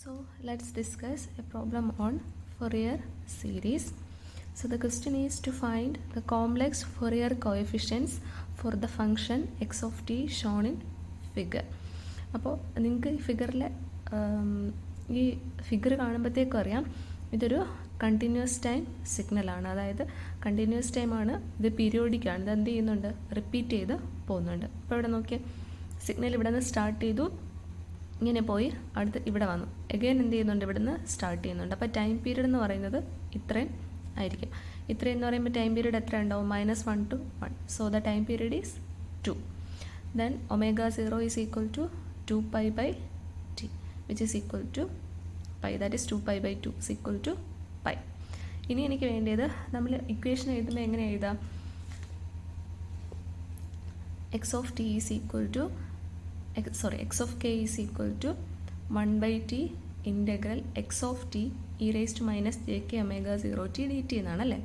So let's discuss a problem on Fourier series. So the question is to find the complex Fourier coefficients for the function x of t shown in figure. അപ്പോൾ നിങ്ങൾക്ക് ഈ ഫിഗറിലെ ഈ figure കാണുമ്പോഴത്തേക്കും അറിയാം ഇതൊരു continuous time സിഗ്നലാണ്. അതായത് continuous ടൈമാണ്, ഇത് പീരിയോഡിക്കാണ്, ഇത് എന്ത് ചെയ്യുന്നുണ്ട്, റിപ്പീറ്റ് ചെയ്ത് പോകുന്നുണ്ട്. അപ്പോൾ ഇവിടെ നോക്കിയാൽ സിഗ്നൽ ഇവിടെ നിന്ന് സ്റ്റാർട്ട് ചെയ്തു, ഇങ്ങനെ പോയി അടുത്ത് ഇവിടെ വന്നു, എഗെയിൻ എന്ത് ചെയ്യുന്നുണ്ട്, ഇവിടെ നിന്ന് സ്റ്റാർട്ട് ചെയ്യുന്നുണ്ട്. അപ്പോൾ ടൈം പീരീഡ് എന്ന് പറയുന്നത് ഇത്രയും ആയിരിക്കും. ഇത്രയും എന്ന് പറയുമ്പോൾ ടൈം പീരീഡ് എത്ര ഉണ്ടാവും, -1 to 1. So the time period is 2. Then ω0 is equal to 2π/t which is equal to pi, that is 2π/2 is equal to pi. ഇനി എനിക്ക് വേണ്ടിയത് നമ്മൾ ഇക്വേഷൻ എഴുതുമ്പോൾ എങ്ങനെ എഴുതാം, x of t is equal to x of k is equal to 1/t integral x of t e raised to minus jk omega 0 t dt എന്നാണല്ലേ.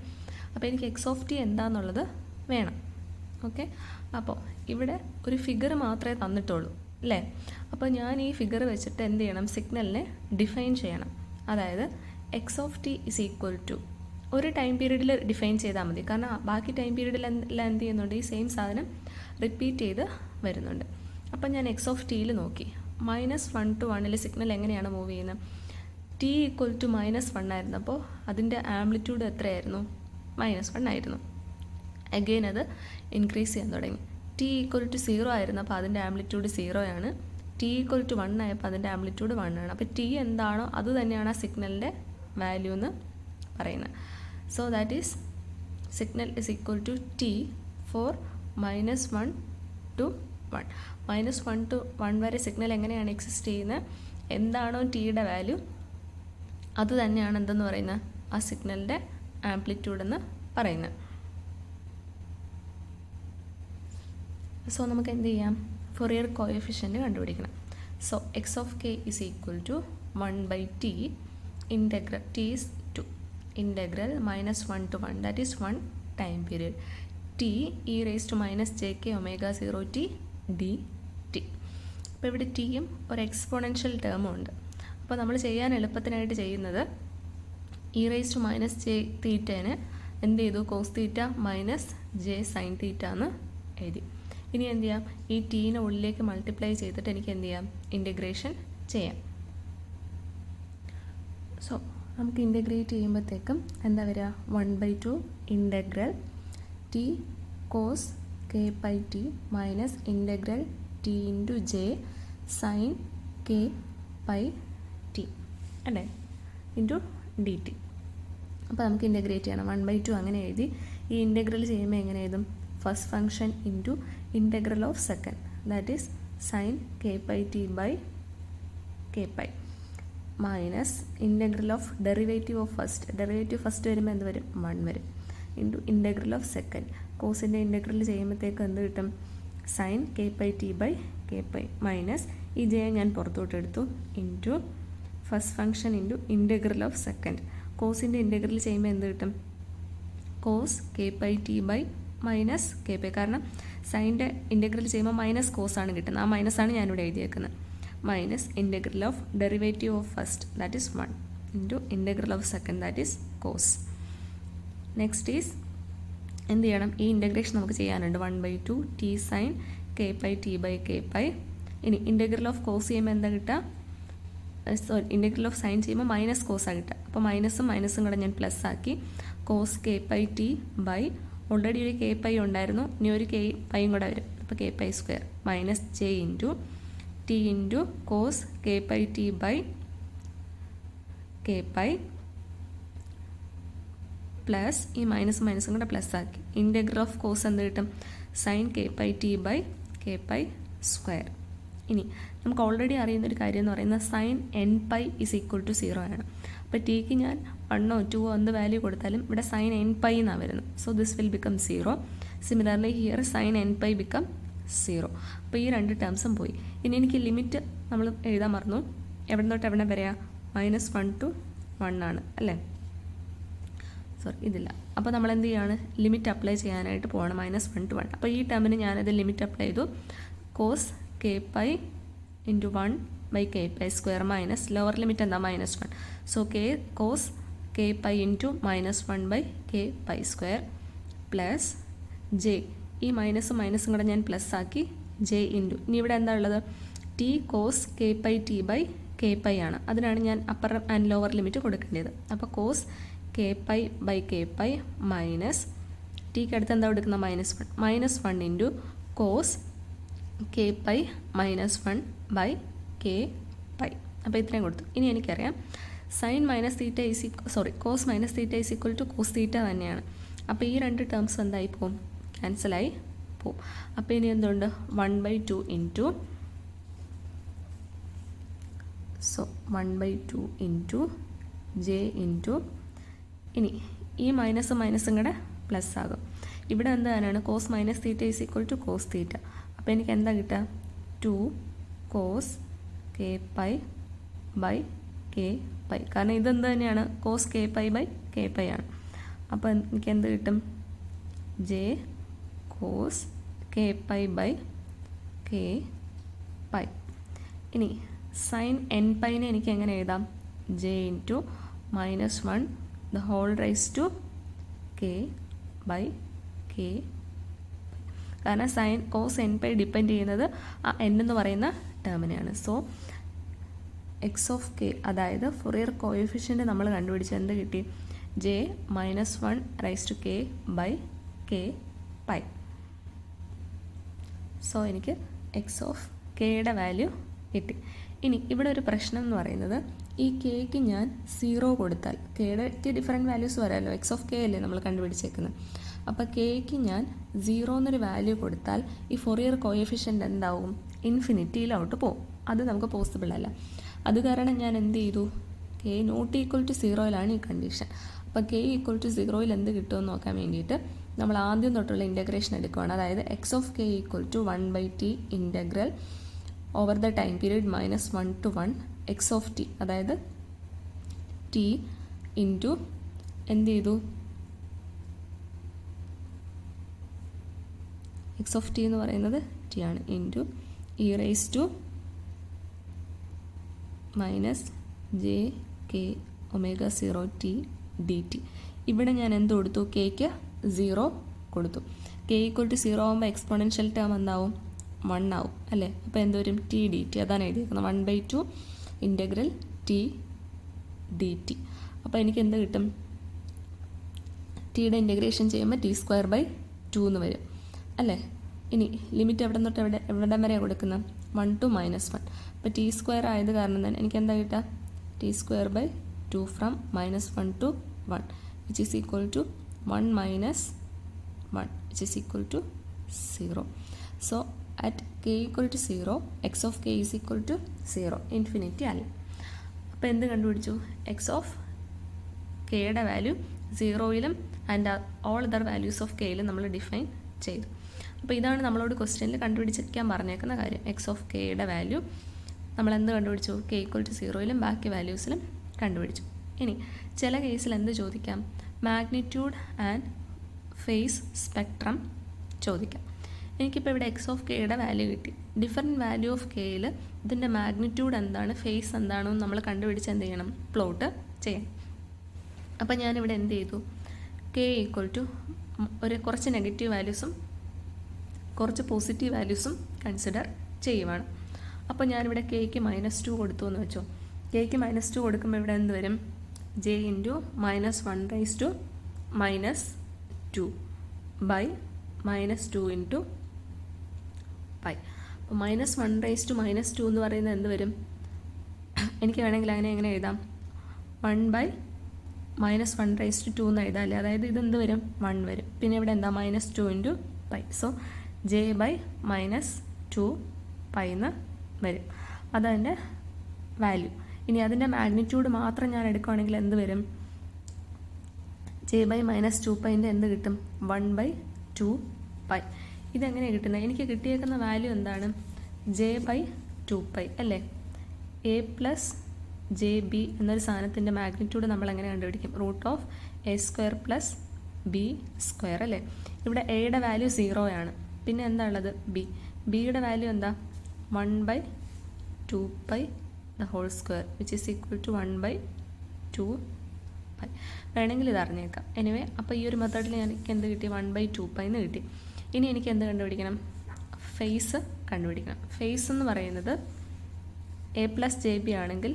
അപ്പോൾ എനിക്ക് x of t എന്താണെന്നുള്ളത് വേണം. ഓക്കെ, അപ്പോൾ ഇവിടെ ഒരു ഫിഗർ മാത്രമേ തന്നിട്ടുള്ളൂ അല്ലേ. അപ്പോൾ ഞാൻ ഈ ഫിഗർ വെച്ചിട്ട് എന്ത് ചെയ്യണം, സിഗ്നലിനെ ഡിഫൈൻ ചെയ്യണം. അതായത് x of t is equal to ഒരു ടൈം പീരീഡിൽ ഡിഫൈൻ ചെയ്താൽ മതി, കാരണം ബാക്കി ടൈം പീരീഡിലെല്ലാം എന്ത് ചെയ്യുന്നുണ്ട്, ഈ സെയിം സാധനം റിപ്പീറ്റ് ചെയ്ത് വരുന്നുണ്ട്. അപ്പം ഞാൻ x of t നോക്കി, -1 to 1 സിഗ്നൽ എങ്ങനെയാണ് മൂവ് ചെയ്യുന്നത്, t ഈക്വൽ ടു -1 ആയിരുന്നു. അപ്പോൾ അതിൻ്റെ ആംപ്ലിറ്റ്യൂഡ് എത്രയായിരുന്നു, -1 ആയിരുന്നു. അഗെയിൻ അത് ഇൻക്രീസ് ചെയ്യാൻ തുടങ്ങി. t ഈക്വൽ ടു 0 ആയിരുന്നു, അപ്പോൾ അതിൻ്റെ ആംപ്ലിറ്റ്യൂഡ് 0 ആണ്. t ഈക്വൽ ടു 1 ആയപ്പോൾ അതിൻ്റെ ആംപ്ലിറ്റ്യൂഡ് 1 ആണ്. അപ്പോൾ t എന്താണോ അത് തന്നെയാണ് ആ സിഗ്നലിൻ്റെ വാല്യൂ എന്ന് പറയുന്നത്. So that is signal is equal to t for -1 to 1. -1 to 1 വരെ സിഗ്നൽ എങ്ങനെയാണ് എക്സിസ്റ്റ് ചെയ്യുന്നത്, എന്താണോ ടിയുടെ വാല്യൂ അത് തന്നെയാണ് എന്തെന്ന് പറയുന്നത്, ആ സിഗ്നലിൻ്റെ ആംപ്ലിറ്റ്യൂഡ് എന്ന് പറയുന്നത്. സോ നമുക്ക് എന്ത് ചെയ്യാം, ഫൊറിയർ കോഎഫിഷ്യൻ്റ് കണ്ടുപിടിക്കണം. So x of k is equal to 1/t integral t is 2 integral -1 to 1, that is 1 time period, t e raised to minus jk omega 0 t dt. അപ്പോൾ ഇവിടെ ടിയും ഒരു എക്സ്പോണൻഷ്യൽ ടേമും ഉണ്ട്. അപ്പോൾ നമ്മൾ ചെയ്യാൻ എളുപ്പത്തിനായിട്ട് ചെയ്യുന്നത് e raise to minus J തീറ്റേനെ എന്ത് ചെയ്തു, cos theta minus J sine theta എന്ന് എഴുതി. ഇനി എന്ത് ചെയ്യാം, ഈ ടീനെ ഉള്ളിലേക്ക് മൾട്ടിപ്ലൈ ചെയ്തിട്ട് എനിക്ക് എന്ത് ചെയ്യാം, ഇൻറ്റഗ്രേഷൻ ചെയ്യാം. സോ നമുക്ക് ഇൻറ്റഗ്രേറ്റ് ചെയ്യുമ്പോഴത്തേക്കും എന്താ വരിക, 1/2 integral T cos k/t minus integral t into J sine k/t അല്ലേ, ഇൻറ്റു ഡി ടി. അപ്പോൾ നമുക്ക് ഇൻറ്റഗ്രേറ്റ് ചെയ്യണം. 1/2 അങ്ങനെ എഴുതി. ഈ ഇൻറ്റഗ്രൽ ചെയ്യുമ്പോൾ എങ്ങനെ എഴുതും, first function into integral of second, that is sine k/t/k/, minus integral of derivative of first വരുമ്പോൾ എന്ത് വരും, 1 വരും, ഇൻറ്റു ഇൻറ്റഗ്രൽ ഓഫ് സെക്കൻഡ്. കോസിൻ്റെ ഇൻറ്റഗ്രൽ ചെയ്യുമ്പോഴത്തേക്ക് എന്ത് കിട്ടും, സൈൻ k/t/k/, മൈനസ് ഈ ജെ ഞാൻ പുറത്തോട്ട് എടുത്തു, into first function into integral of second. കോസിൻ്റെ ഇൻറ്റഗ്രൽ ചെയ്യുമ്പോൾ എന്ത് കിട്ടും, കോസ് k/t/ മൈനസ് k/, കാരണം സൈൻ്റെ ഇൻറ്റഗ്രൽ ചെയ്യുമ്പോൾ മൈനസ് കോസാണ് കിട്ടുന്നത്, ആ മൈനസാണ് ഞാനിവിടെ എഴുതിയേക്കുന്നത്. Minus integral of derivative of first, that is 1, into integral of second, that is cos. Next is എന്ത് ചെയ്യണം, ഈ ഇൻറ്റഗ്രേഷൻ നമുക്ക് ചെയ്യാനുണ്ട്, 1/2 t സൈൻ k/t/k/. ഇനി ഇൻറ്റഗ്രൽ ഓഫ് കോസ് ചെയ്യുമ്പോൾ എന്താ കിട്ടുക, സോറി ഇൻറ്റഗ്രൽ ഓഫ് സൈൻ ചെയ്യുമ്പോൾ മൈനസ് കോസാണ് കിട്ടുക. അപ്പോൾ മൈനസും കൂടെ ഞാൻ പ്ലസ് ആക്കി, കോസ് k/t ബൈ ഓൾറെഡി ഒരു k/, ഉണ്ടായിരുന്നു, ഇനി ഒരു k/യും കൂടെ വരും, അപ്പോൾ k/2 minus J into T into cos k/t/k/, plus ഈ മൈനസും കൂടെ പ്ലസ് ആക്കി, ഇൻറ്റഗ്രൽ ഓഫ് കോസ് എന്ത് കിട്ടും, സൈൻ k/t/k/2. ഇനി നമുക്ക് ഓൾറെഡി അറിയുന്നൊരു കാര്യം എന്ന് പറയുന്നത് sign nπ is equal to 0 ആണ്. അപ്പോൾ ടിക്ക് ഞാൻ 1 or 2 എന്ത് വാല്യൂ കൊടുത്താലും ഇവിടെ സൈൻ nπ എന്നാണ് വരുന്നത്. So this will become 0. Similarly here sine nπ become 0. അപ്പോൾ ഈ രണ്ട് ടേംസും പോയി. ഇനി എനിക്ക് ലിമിറ്റ് നമ്മൾ എഴുതാൻ മറന്നു, എവിടെ തൊട്ട് എവിടെ വരെയാ, -1 to 1 ആണ് അല്ലേ, സോറി ഇതില്ല. അപ്പോൾ നമ്മൾ എന്ത് ചെയ്യാണ്, ലിമിറ്റ് അപ്ലൈ ചെയ്യാനായിട്ട് പോകണം, -1 to 1. അപ്പോൾ ഈ ടേമിന് ഞാനത് ലിമിറ്റ് അപ്ലൈ ചെയ്തു, cos k/, × 1 by K pi square minus lower limit എന്താ -1. So K cos K pi into -1 by K pi square plus J, ഈ മൈനസും കൂടെ ഞാൻ പ്ലസ് ആക്കി ജെ ഇൻറ്റു, ഇനി ഇവിടെ എന്താ ഉള്ളത്, T cos K pi T by K pi ആണ്, അതിനാണ് ഞാൻ അപ്പർ ആൻഡ് ലോവർ ലിമിറ്റ് കൊടുക്കേണ്ടത്. അപ്പോൾ cos K pi by K pi minus ടിക്ക് അടുത്ത് എന്താ കൊടുക്കുന്ന -1 into cos K pi -1 by K pi. അപ്പോൾ ഇത്രയും കൊടുത്തു. ഇനി എനിക്കറിയാം sine minus theta cos minus theta is equal to cos theta തന്നെയാണ്. അപ്പോൾ ഈ രണ്ട് ടേംസ് എന്തായി പോവും, ക്യാൻസലായി പോവും. അപ്പോൾ ഇനി എന്തുണ്ട് 1/2 ഇൻറ്റു 1/2 ഇൻറ്റു ജെ ഇൻറ്റു, ഇനി ഈ മൈനസും കൂടെ പ്ലസ് ആകും. ഇവിടെ എന്താണ് cos minus theta is equal to cos theta. അപ്പോൾ എനിക്ക് എന്താ കിട്ടുക 2 cos K pi by K pi, കാരണം ഇതെന്ത് തന്നെയാണ് cos K pi by K pi ആണ്. അപ്പോൾ എനിക്ക് എന്ത് കിട്ടും J cos K pi by K pi. ഇനി സൈൻ എൻ പൈനെ എനിക്ക് എങ്ങനെ എഴുതാം, J into -1 the whole raise to K by K, കാരണം sine cos N pi depend ചെയ്യുന്നത് ആ എൻ എന്ന് പറയുന്ന ടേമിനെയാണ്. സോ എക്സ് ഓഫ് കെ, അതായത് ഫൊറിയർ കോഎഫിഷ്യൻ്റ് നമ്മൾ കണ്ടുപിടിച്ച് എന്ത് കിട്ടി, J -1 raise to K by K pi. So എനിക്ക് എക്സ് ഓഫ് കെയുടെ വാല്യൂ കിട്ടി. ഇനി ഇവിടെ ഒരു പ്രശ്നം എന്ന് പറയുന്നത്, ഈ കെക്ക് ഞാൻ 0 കൊടുത്താൽ, കെയുടെ ഡിഫറെൻറ്റ് വാല്യൂസ് വരാമല്ലോ, എക്സ് ഓഫ് കെ അല്ലേ നമ്മൾ കണ്ടുപിടിച്ചേക്കുന്നത്. അപ്പോൾ കെക്ക് ഞാൻ 0 എന്നൊരു വാല്യൂ കൊടുത്താൽ ഈ ഫൊറിയർ കോഎഫിഷ്യൻ്റ് എന്താവും, ഇൻഫിനിറ്റിയിലോട്ട് പോകും. അത് നമുക്ക് പോസിബിൾ അല്ല. അത് കാരണം ഞാൻ എന്ത് ചെയ്തു, കെ നോട്ട് ഈക്വൽ ടു 0യിലാണ് ഈ കണ്ടീഷൻ. അപ്പോൾ കെ ഈക്വൽ ടു 0യിൽ എന്ത് കിട്ടുമെന്ന് നോക്കാൻ വേണ്ടിയിട്ട് നമ്മൾ ആദ്യം തൊട്ടുള്ള ഇൻ്റഗ്രേഷൻ എടുക്കുകയാണ്. അതായത് X of K equal to 1/t integral over the time period -1 to 1 X of T, അതായത് ടി ഇൻറ്റു എന്ത് ചെയ്തു, എക്സ് ഓഫ് ടി എന്ന് പറയുന്നത് ടി ആണ്, into e raise to J K omega 0 T D T. ഇവിടെ ഞാൻ എന്ത് കൊടുത്തു, കെക്ക് 0 കൊടുത്തു. കെ ഈക്വൽ ടു 0 ആകുമ്പോൾ എക്സ്പോണൻഷ്യൽ ടേം എന്താവും, 1 ആവും അല്ലേ. അപ്പോൾ എന്തോരും ടി ഡി ടി, അതാണ് എഴുതിയിരിക്കുന്നത് 1/2 ഇൻ്റഗ്രൽ ടി ഡി ടി. അപ്പോൾ എനിക്ക് എന്ത് കിട്ടും, ടിയുടെ ഇൻ്റഗ്രേഷൻ ചെയ്യുമ്പോൾ t²/2 എന്ന് വരും അല്ലേ. ഇനി ലിമിറ്റ് എവിടെ തൊട്ട് എവിടെ വരെയാണ് കൊടുക്കുന്നത്, 1 to -1. അപ്പോൾ t² ആയത് കാരണം തന്നെ എനിക്ക് എന്താ കിട്ടുക, t²/2 from -1 to 1 which is equal to 1 minus 1 which is equal to 0. So at k equal to 0 x of k is equal to 0, infinity അല്ല. അപ്പോൾ എന്ത് കണ്ടുപിടിച്ചു, എക്സ് ഓഫ് കെയുടെ വാല്യൂ 0യിലും and all other values of കെയിലും നമ്മൾ define ചെയ്തു. അപ്പോൾ ഇതാണ് നമ്മളോട് ക്വസ്റ്റ്യനിൽ കണ്ടുപിടിച്ചിരിക്കാൻ പറഞ്ഞേക്കുന്ന കാര്യം. എക്സ് ഓഫ് കെയുടെ വാല്യൂ നമ്മൾ എന്ത് കണ്ടുപിടിച്ചു, കെ ഈക്വൽ ടു 0യിലും ബാക്കി വാല്യൂസിലും കണ്ടുപിടിച്ചു. ഇനി ചില കേസിൽ എന്ത് ചോദിക്കാം, മാഗ്നിറ്റ്യൂഡ് ആൻഡ് ഫേസ് സ്പെക്ട്രം ചോദിക്കാം. എനിക്കിപ്പോൾ ഇവിടെ എക്സ് ഓഫ് കെയുടെ വാല്യൂ കിട്ടി. ഡിഫറെൻറ്റ് വാല്യൂ ഓഫ് കെയിൽ ഇതിൻ്റെ മാഗ്നിറ്റ്യൂഡ് എന്താണ്, ഫേസ് എന്താണെന്ന് നമ്മൾ കണ്ടുപിടിച്ച് എന്ത് ചെയ്യണം, പ്ലോട്ട് ചെയ്യാം. അപ്പോൾ ഞാനിവിടെ എന്ത് ചെയ്തു, കെ ഈക്വൽ ടു കുറച്ച് നെഗറ്റീവ് വാല്യൂസും കുറച്ച് പോസിറ്റീവ് വാല്യൂസും കൺസിഡർ ചെയ്യുവാണ്. അപ്പോൾ ഞാനിവിടെ കെക്ക് -2 കൊടുത്തു എന്ന് വെച്ചോ. കെക്ക് -2 കൊടുക്കുമ്പോൾ ഇവിടെ എന്ത് വരും, J into -1 raise to -2 by -2 into pi. അപ്പോൾ -1 റൈസ് ടു -2 എന്ന് പറയുന്നത് എന്ത് വരും, എനിക്ക് വേണമെങ്കിൽ എങ്ങനെ എഴുതാം, 1/-1 റൈസ് ടു 2 എന്ന് എഴുതാം അല്ലേ. അതായത് ഇതെന്ത് വരും, 1 വരും. പിന്നെ ഇവിടെ എന്താ -2 into pi. So j/-2 pi എന്ന് വരും. അതതിൻ്റെ വാല്യൂ. ഇനി അതിൻ്റെ മാഗ്നിറ്റ്യൂഡ് മാത്രം ഞാൻ എടുക്കുകയാണെങ്കിൽ എന്ത് വരും, j/-2 പൈൻ്റെ എന്ത് കിട്ടും, 1/2 പൈ. ഇതെങ്ങനെ കിട്ടുന്നത്, എനിക്ക് കിട്ടിയേക്കുന്ന വാല്യൂ എന്താണ്, j/2 പൈ അല്ലേ. a പ്ലസ് jb എന്നൊരു സാധനത്തിൻ്റെ മാഗ്നിറ്റ്യൂഡ് നമ്മൾ എങ്ങനെ കണ്ടുപിടിക്കും, √a² പ്ലസ് b² അല്ലേ. ഇവിടെ എയുടെ വാല്യൂ 0 ആണ്. പിന്നെ എന്താ ഉള്ളത്, ബിയുടെ വാല്യൂ എന്താ, 1/2 pi the whole square which is equal to 1/2 pi. വേണമെങ്കിൽ ഇത് അറിഞ്ഞേക്കാം. എനിവേ അപ്പോൾ ഈ ഒരു മെത്തേഡിൽ എനിക്ക് എന്ത് കിട്ടി? 1/2 പൈ എന്ന് കിട്ടി. ഇനി എനിക്ക് എന്ത് കണ്ടുപിടിക്കണം? ഫേസ് കണ്ടുപിടിക്കണം. ഫേസ് എന്ന് പറയുന്നത് a+jb ആണെങ്കിൽ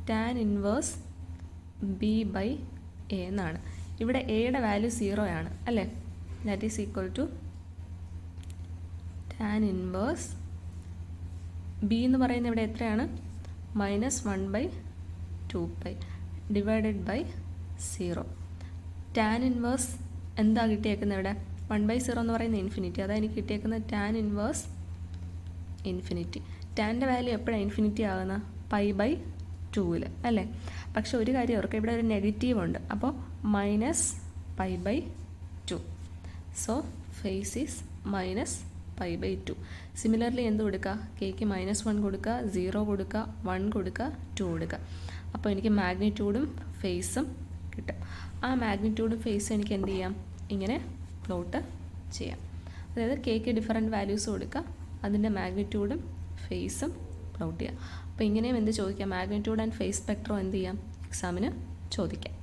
tan ഇൻവേഴ്സ് b/a എന്നാണ്. ഇവിടെ എയുടെ വാല്യൂ 0 ആണ് അല്ലേ? That is equal to tan inverse b എന്ന് പറയുന്നത് ഇവിടെ എത്രയാണ്? -1/2 pi divided by 0. tan inverse എന്താ കിട്ടിയേക്കുന്നത് ഇവിടെ? 1/0 എന്ന് പറയുന്നത് ഇൻഫിനിറ്റി. അതാണ് എനിക്ക് കിട്ടിയേക്കുന്നത് tan ഇൻവേഴ്സ് ഇൻഫിനിറ്റി. ടാൻ്റെ വാല്യൂ എപ്പോഴാണ് ഇൻഫിനിറ്റി ആകുന്നത്? π/2 അല്ലേ? പക്ഷെ ഒരു കാര്യം ഓർക്കുക, ഇവിടെ ഒരു നെഗറ്റീവ് ഉണ്ട്. അപ്പോൾ -π/2. So face is -π/2. സിമിലർലി എന്ത് കൊടുക്കുക? കേക്ക് -1 കൊടുക്കുക, 0 കൊടുക്കുക, 1 കൊടുക്കുക, 2 കൊടുക്കുക. അപ്പോൾ എനിക്ക് മാഗ്നിറ്റ്യൂഡും ഫേസും കിട്ടും. ആ മാഗ്നിറ്റ്യൂഡും ഫേസും എനിക്ക് എന്ത് ചെയ്യാം? ഇങ്ങനെ പ്ലോട്ട് ചെയ്യാം. അതായത് കേക്ക് ഡിഫറൻറ്റ് വാല്യൂസ് കൊടുക്കുക, അതിൻ്റെ മാഗ്നിറ്റ്യൂഡും ഫേസും പ്ലോട്ട് ചെയ്യാം. അപ്പോൾ ഇങ്ങനെയും എന്ത് ചോദിക്കാം? മാഗ്നിറ്റ്യൂഡ് ആൻഡ് ഫേസ് സ്പെക്ട്രം എന്ത് ചെയ്യാം? എക്സാമിന് ചോദിക്കാം.